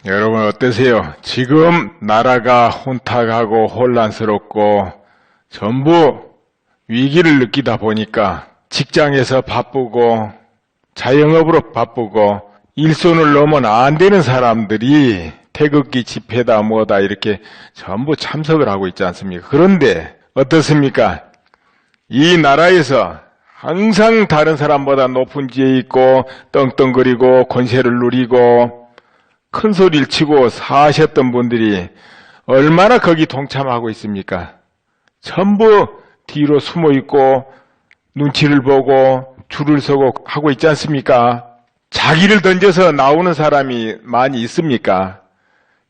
여러분 어떠세요? 지금 나라가 혼탁하고 혼란스럽고 전부 위기를 느끼다 보니까 직장에서 바쁘고 자영업으로 바쁘고 일손을 넘으면 안 되는 사람들이 태극기 집회다 뭐다 이렇게 전부 참석을 하고 있지 않습니까? 그런데 어떻습니까? 이 나라에서 항상 다른 사람보다 높은 지에 있고 떵떵거리고 권세를 누리고 큰 소리를 치고 사셨던 분들이 얼마나 거기 동참하고 있습니까? 전부 뒤로 숨어 있고 눈치를 보고 줄을 서고 하고 있지 않습니까? 자기를 던져서 나오는 사람이 많이 있습니까?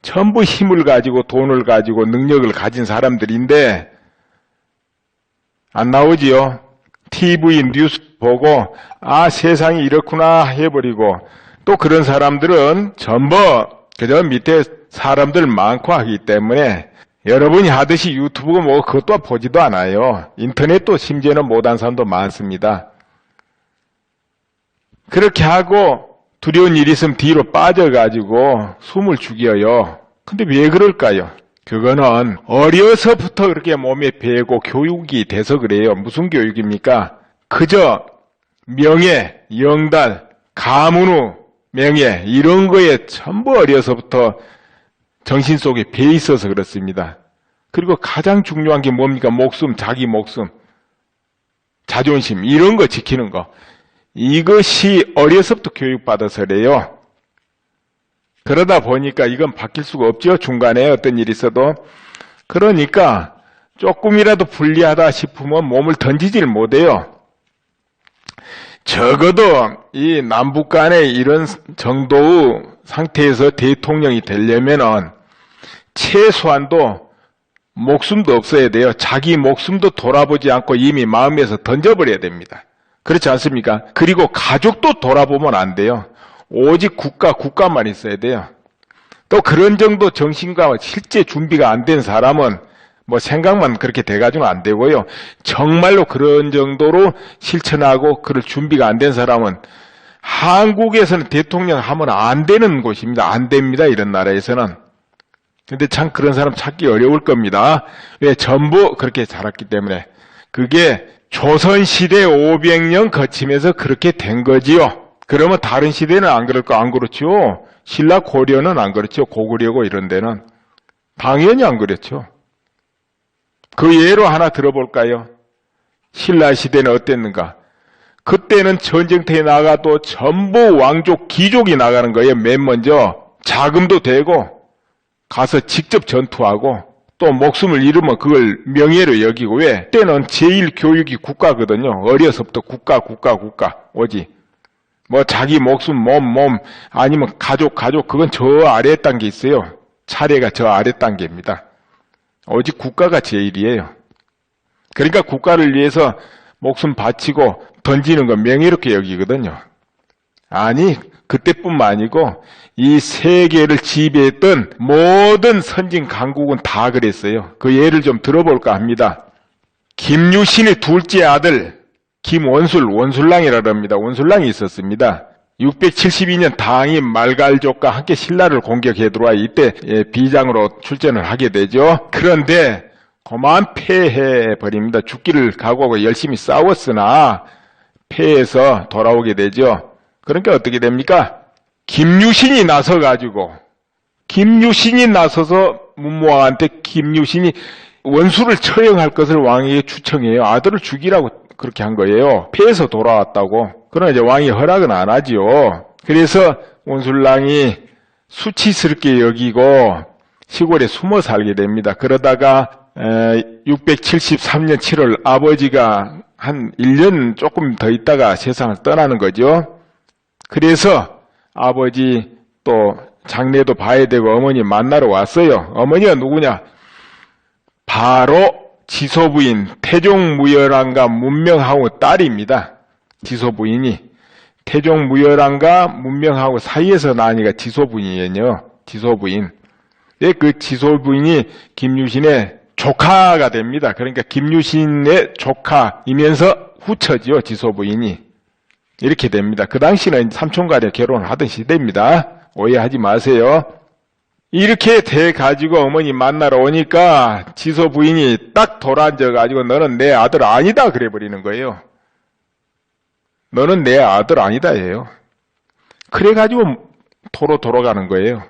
전부 힘을 가지고 돈을 가지고 능력을 가진 사람들인데 안 나오지요? TV 뉴스 보고 아 세상이 이렇구나 해버리고 또 그런 사람들은 전부 그저 밑에 사람들 많고 하기 때문에 여러분이 하듯이 유튜브 뭐 그것도 보지도 않아요. 인터넷도 심지어는 못한 사람도 많습니다. 그렇게 하고 두려운 일이 있으면 뒤로 빠져가지고 숨을 죽여요. 근데 왜 그럴까요? 그거는 어려서부터 그렇게 몸에 배고 교육이 돼서 그래요. 무슨 교육입니까? 그저 명예, 영달, 가문우, 명예 이런 거에 전부 어려서부터 정신 속에 배어 있어서 그렇습니다. 그리고 가장 중요한 게 뭡니까? 목숨, 자기 목숨, 자존심 이런 거 지키는 거. 이것이 어려서부터 교육받아서 그래요. 그러다 보니까 이건 바뀔 수가 없죠. 중간에 어떤 일이 있어도. 그러니까 조금이라도 불리하다 싶으면 몸을 던지질 못해요. 적어도 이 남북 간의 이런 정도의 상태에서 대통령이 되려면은 최소한도 목숨도 없어야 돼요. 자기 목숨도 돌아보지 않고 이미 마음에서 던져버려야 됩니다. 그렇지 않습니까? 그리고 가족도 돌아보면 안 돼요. 오직 국가만 있어야 돼요. 또 그런 정도 정신과 실제 준비가 안 된 사람은 뭐 생각만 그렇게 돼가지고는 안 되고요. 정말로 그런 정도로 실천하고 그럴 준비가 안 된 사람은 한국에서는 대통령 하면 안 되는 곳입니다. 안 됩니다. 이런 나라에서는. 근데 참 그런 사람 찾기 어려울 겁니다. 왜? 전부 그렇게 자랐기 때문에. 그게 조선시대 500년 거치면서 그렇게 된 거지요. 그러면 다른 시대는 안 그렇죠. 신라 고려는 안 그렇죠. 고구려고 이런 데는. 당연히 안 그렇죠. 그 예로 하나 들어볼까요? 신라 시대는 어땠는가? 그때는 전쟁터에 나가도 전부 왕족, 귀족이 나가는 거예요. 맨 먼저 자금도 대고 가서 직접 전투하고 또 목숨을 잃으면 그걸 명예로 여기고 왜? 그때는 제일 교육이 국가거든요. 어려서부터 국가 오지. 뭐 자기 목숨, 몸 아니면 가족 그건 저 아래 단계 있어요. 차례가 저 아래 단계입니다. 오직 국가가 제일이에요. 그러니까 국가를 위해서 목숨 바치고 던지는 건 명예롭게 여기거든요. 아니 그때뿐만 아니고 이 세계를 지배했던 모든 선진 강국은 다 그랬어요. 그 예를 좀 들어볼까 합니다. 김유신의 둘째 아들 원술랑이라고 합니다. 원술랑이 있었습니다. 672년 당이 말갈족과 함께 신라를 공격해 들어와 이때 비장으로 출전을 하게 되죠. 그런데 그만 패해버립니다. 죽기를 각오하고 열심히 싸웠으나 패해서 돌아오게 되죠. 그러니까 어떻게 됩니까? 김유신이 나서서 문무왕한테 김유신이 원수를 처형할 것을 왕에게 추청해요. 아들을 죽이라고 그렇게 한 거예요. 패해서 돌아왔다고. 그러나 이제 왕이 허락은 안 하지요. 그래서 원술랑이 수치스럽게 여기고 시골에 숨어 살게 됩니다. 그러다가 673년 7월 아버지가 한 1년 조금 더 있다가 세상을 떠나는 거죠. 그래서 아버지 또 장례도 봐야 되고 어머니 만나러 왔어요. 어머니가 누구냐? 바로 지소부인 태종무열왕과 문명하고 딸입니다. 지소부인이 태종무열왕과 문명하고 사이에서 나니까 지소부인이에요. 지소부인. 그 지소부인이 김유신의 조카가 됩니다. 그러니까 김유신의 조카이면서 후처지요. 지소부인이. 이렇게 됩니다. 그 당시는 삼촌과의 결혼을 하던 시대입니다. 오해하지 마세요. 이렇게 돼가지고 어머니 만나러 오니까 지소 부인이 딱 돌아앉아가지고 너는 내 아들 아니다 그래버리는 거예요. 너는 내 아들 아니다 예요. 그래가지고 토로 돌아가는 거예요.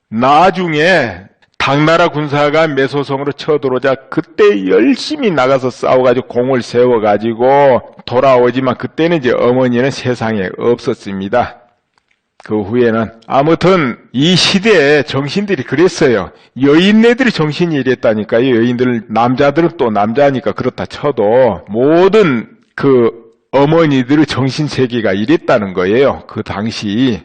나중에 당나라 군사가 매소성으로 쳐들어오자 그때 열심히 나가서 싸워가지고 공을 세워가지고 돌아오지만 그때는 이제 어머니는 세상에 없었습니다. 그 후에는 아무튼 이 시대에 정신들이 그랬어요. 여인네들이 정신이 이랬다니까요. 여인들 남자들은 또 남자니까 그렇다 쳐도 모든 그 어머니들의 정신세계가 이랬다는 거예요. 그 당시.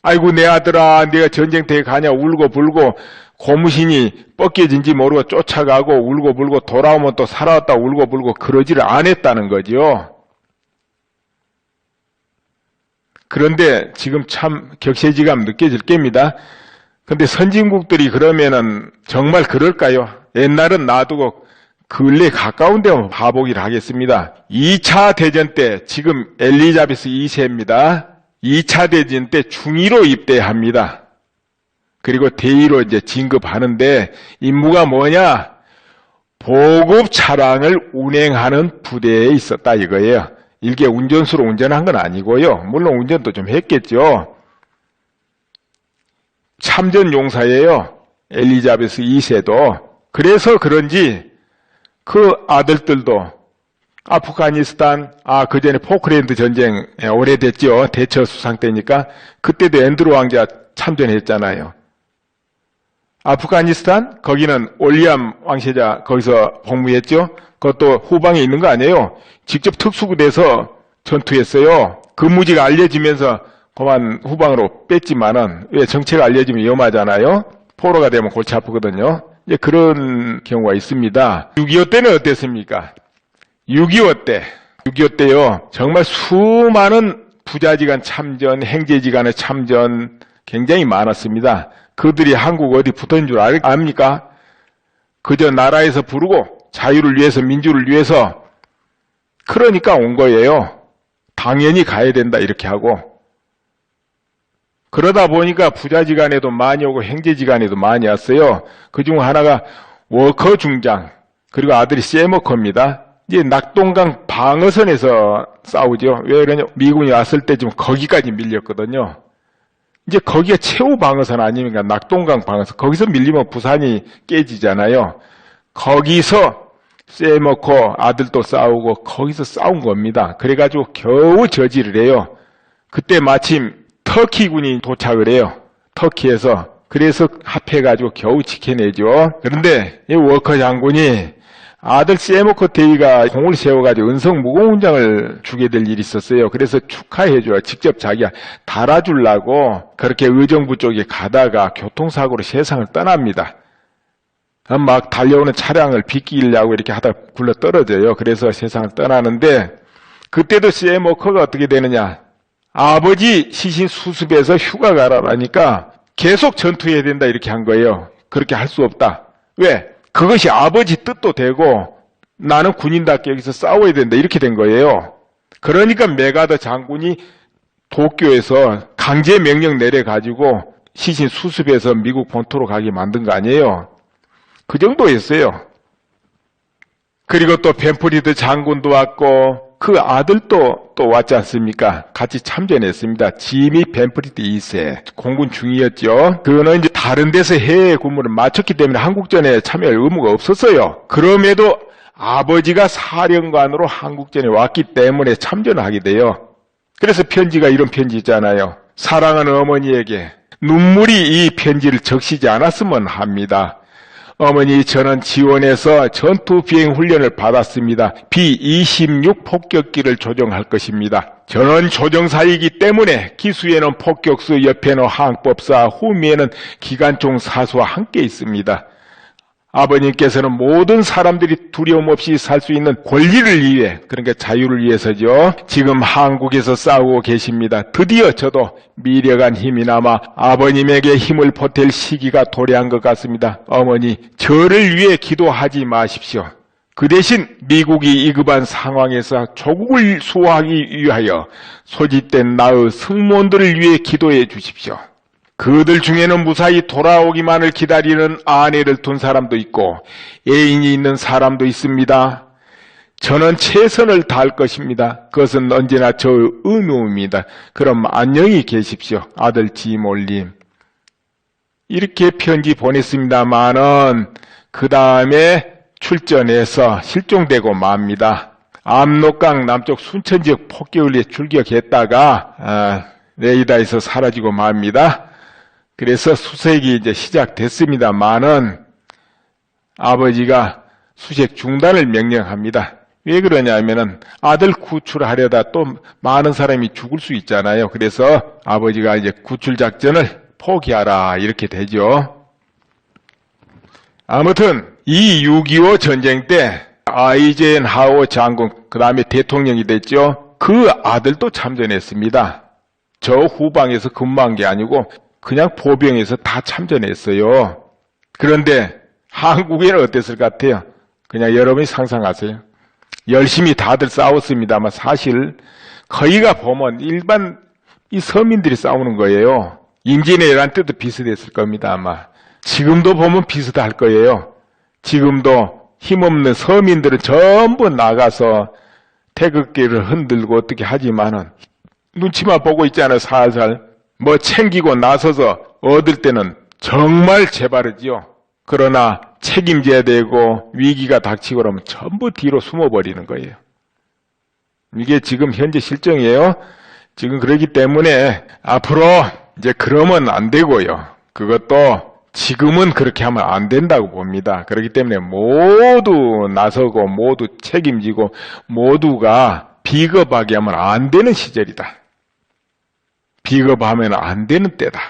아이고 내 아들아 내가 전쟁터에 가냐 울고불고 고무신이 벗겨진지 모르고 쫓아가고 울고불고 돌아오면 또 살아왔다 울고불고 그러지를 않았다는 거죠. 그런데 지금 참 격세지감 느껴질 겁니다. 근데 선진국들이 그러면은 정말 그럴까요? 옛날은 놔두고 근래 가까운 데만 봐보기를 하겠습니다. 2차 대전 때 지금 엘리자베스 2세입니다. 2차 대전 때 중위로 입대합니다. 그리고 대위로 이제 진급하는데 임무가 뭐냐? 보급 차량을 운행하는 부대에 있었다 이거예요. 일개 운전수로 운전한 건 아니고요. 물론 운전도 좀 했겠죠. 참전 용사예요. 엘리자베스 2세도. 그래서 그런지 그 아들들도 아프가니스탄, 그 전에 포크랜드 전쟁 오래됐죠. 대처 수상 때니까. 그때도 앤드루 왕자 참전했잖아요. 아프가니스탄, 거기는 올리암 왕세자 거기서 복무했죠. 그것도 후방에 있는 거 아니에요. 직접 특수부대에서 전투했어요. 근무지가 알려지면서 그만 후방으로 뺐지만은 왜 정체가 알려지면 위험하잖아요. 포로가 되면 골치 아프거든요. 이제 그런 경우가 있습니다. 6.25 때는 어땠습니까? 6.25 때요. 정말 수많은 부자지간 참전, 행제지간의 참전 굉장히 많았습니다. 그들이 한국 어디 붙어있는 줄 압니까? 그저 나라에서 부르고 자유를 위해서 민주를 위해서 그러니까 온 거예요. 당연히 가야 된다 이렇게 하고 그러다 보니까 부자지간에도 많이 오고 행제지간에도 많이 왔어요. 그중 하나가 워커 중장 그리고 아들이 세머커입니다. 이제 낙동강 방어선에서 싸우죠. 왜 그러냐? 미군이 왔을 때쯤 거기까지 밀렸거든요. 이제 거기가 최후 방어선 아닙니까? 낙동강 방어선. 거기서 밀리면 부산이 깨지잖아요. 거기서 세머커 아들도 싸우고 거기서 싸운 겁니다. 그래가지고 겨우 저지를 해요. 그때 마침 터키군이 도착을 해요. 터키에서. 그래서 합해가지고 겨우 지켜내죠. 그런데 이 워커 장군이 아들 세머커 대위가 공을 세워가지고 은성 무공훈장을 주게 될 일이 있었어요. 그래서 축하해줘요. 직접 자기가 달아주려고 그렇게 의정부 쪽에 가다가 교통사고로 세상을 떠납니다. 막 달려오는 차량을 비끼려고 이렇게 하다 굴러 떨어져요. 그래서 세상을 떠나는데 그때도 세머커가 어떻게 되느냐. 아버지 시신 수습해서 휴가 가라니까 계속 전투해야 된다 이렇게 한 거예요. 그렇게 할 수 없다. 왜? 그것이 아버지 뜻도 되고 나는 군인답게 여기서 싸워야 된다 이렇게 된 거예요. 그러니까 메가더 장군이 도쿄에서 강제 명령 내려가지고 시신 수습해서 미국 본토로 가게 만든 거 아니에요. 그 정도였어요. 그리고 또 벤프리드 장군도 왔고 그 아들도 또 왔지 않습니까? 같이 참전했습니다. 지미 벤프리드 2세 공군 중위였죠. 그거는 이제 다른 데서 해외 군무를 마쳤기 때문에 한국전에 참여할 의무가 없었어요. 그럼에도 아버지가 사령관으로 한국전에 왔기 때문에 참전을 하게 돼요. 그래서 편지가 이런 편지 있잖아요. 사랑하는 어머니에게 눈물이 이 편지를 적시지 않았으면 합니다. 어머니, 저는 지원해서 전투 비행 훈련을 받았습니다. B-26 폭격기를 조종할 것입니다. 저는 조종사이기 때문에 기수에는 폭격수, 옆에는 항법사, 후미에는 기관총 사수와 함께 있습니다. 아버님께서는 모든 사람들이 두려움 없이 살 수 있는 권리를 위해, 그러니까 자유를 위해서죠. 지금 한국에서 싸우고 계십니다. 드디어 저도 미력한 힘이 남아 아버님에게 힘을 보탤 시기가 도래한 것 같습니다. 어머니, 저를 위해 기도하지 마십시오. 그 대신 미국이 위급한 상황에서 조국을 수호하기 위하여 소집된 나의 승무원들을 위해 기도해 주십시오. 그들 중에는 무사히 돌아오기만을 기다리는 아내를 둔 사람도 있고 애인이 있는 사람도 있습니다. 저는 최선을 다할 것입니다. 그것은 언제나 저 의무입니다. 그럼 안녕히 계십시오. 아들 지몰님. 이렇게 편지 보냈습니다마는 그 다음에 출전해서 실종되고 맙니다. 압록강 남쪽 순천 지역 폭격을 출격했다가 레이더에서 사라지고 맙니다. 그래서 수색이 이제 시작됐습니다마는 아버지가 수색 중단을 명령합니다. 왜 그러냐면은 아들 구출하려다 또 많은 사람이 죽을 수 있잖아요. 그래서 아버지가 이제 구출 작전을 포기하라 이렇게 되죠. 아무튼 이 6.25 전쟁 때 아이젠하워 장군 그 다음에 대통령이 됐죠. 그 아들도 참전했습니다. 저 후방에서 근무한 게 아니고 그냥 보병에서 다 참전했어요. 그런데 한국에는 어땠을 것 같아요? 그냥 여러분이 상상하세요. 열심히 다들 싸웠습니다만 사실 거기가 보면 일반 이 서민들이 싸우는 거예요. 임진왜란 때도 비슷했을 겁니다. 아마 지금도 보면 비슷할 거예요. 지금도 힘없는 서민들은 전부 나가서 태극기를 흔들고 어떻게 하지만은 눈치만 보고 있잖아요. 살살 뭐 챙기고 나서서 얻을 때는 정말 재바르지요. 그러나 책임져야 되고 위기가 닥치고 그러면 전부 뒤로 숨어버리는 거예요. 이게 지금 현재 실정이에요. 지금 그러기 때문에 앞으로 이제 그러면 안 되고요. 그것도 지금은 그렇게 하면 안 된다고 봅니다. 그렇기 때문에 모두 나서고 모두 책임지고 모두가 비겁하게 하면 안 되는 시절이다. 비겁하면 안 되는 때다.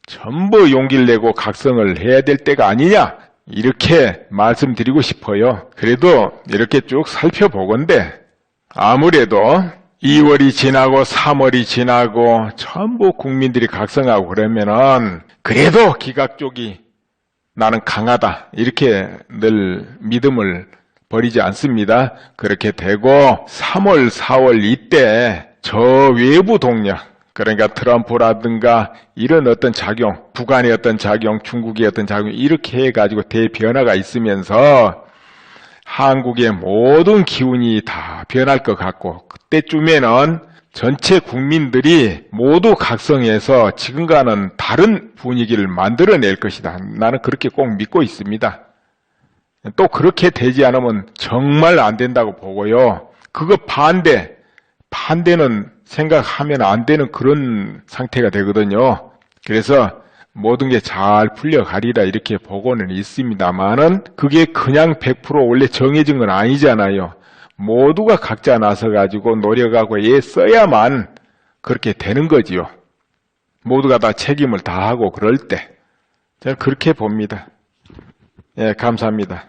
전부 용기를 내고 각성을 해야 될 때가 아니냐 이렇게 말씀드리고 싶어요. 그래도 이렇게 쭉 살펴보건대 아무래도 2월이 지나고 3월이 지나고 전부 국민들이 각성하고 그러면은 그래도 기각 쪽이 나는 강하다 이렇게 늘 믿음을 버리지 않습니다. 그렇게 되고 3월 4월 이때 저 외부 동력 그러니까 트럼프라든가 이런 어떤 작용, 북한의 어떤 작용, 중국의 어떤 작용 이렇게 해가지고 대변화가 있으면서 한국의 모든 기운이 다 변할 것 같고 그때쯤에는 전체 국민들이 모두 각성해서 지금과는 다른 분위기를 만들어낼 것이다. 나는 그렇게 꼭 믿고 있습니다. 또 그렇게 되지 않으면 정말 안 된다고 보고요. 그거 반대는 생각하면 안 되는 그런 상태가 되거든요. 그래서 모든 게 잘 풀려가리라 이렇게 보고는 있습니다만은 그게 그냥 100% 원래 정해진 건 아니잖아요. 모두가 각자 나서가지고 노력하고 애써야만 그렇게 되는 거지요. 모두가 다 책임을 다하고 그럴 때. 저는 그렇게 봅니다. 예, 감사합니다.